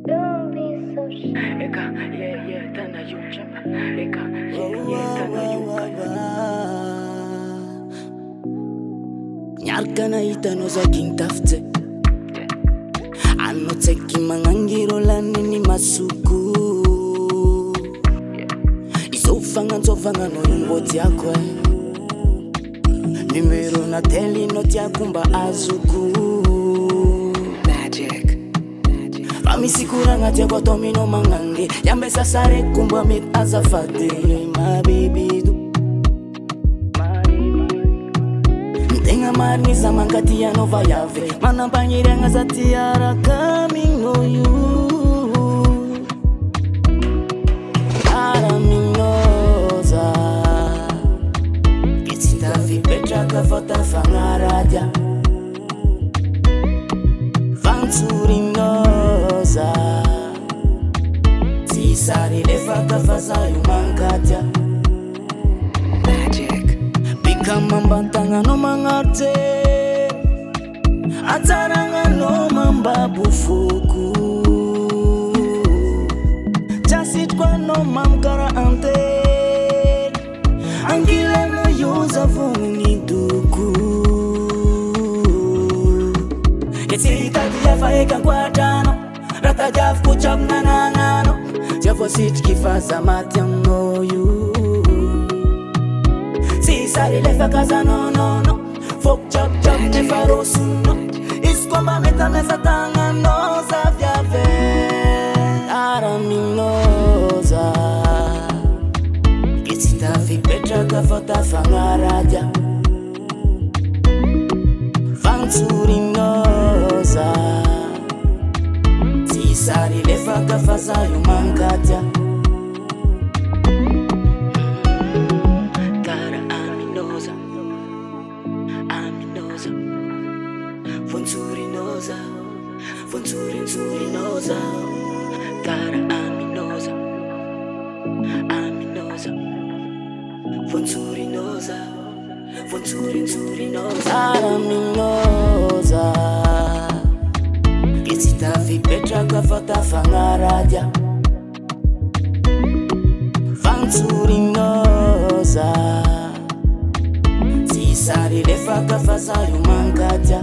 Don't be so shy. Eka, yeah, tana yuchapa. Eka, yeah, tana yukana. Nyarkana itano za kintafte Anoteki mangangiro lani ni masuku Isofanga nzofanga no ingoti yakwe Numero na teli noti yakumba azuku Magic. Pamisikura ngati kwa tomino mangange Yambe sasare kumba mit azafate My baby do Tenga marni sama kati ya nova yave Mana panyirenga za tiara coming on you Araminoza Ketita fi petra ka fota fangaradia Vanturinoza Tisari lefa ka faza yumankatia Magic. Kama mbantanga no mangarte Ataranga no mambabu fuku Chasit kwa no mamkara ante Angila no yuza vuni duku Yeti itati ya faeka kwa tano Rata jaf kuchap nanangano Jafo sit kifaza matiam no you Sari lefa kaza no Fok chop ne farosu no Iskomba meta mesa tanga no Zavya ve Araminoza Ketita fi petra ka fota fangaradia Vanturinoza Sari lefa ka faza yumankatia Funturinoza Cara aminosa Funturinoza Araminoza Ketita fi petra ka fota fangaradia Funturinoza Sari lefa ka faza yumankatia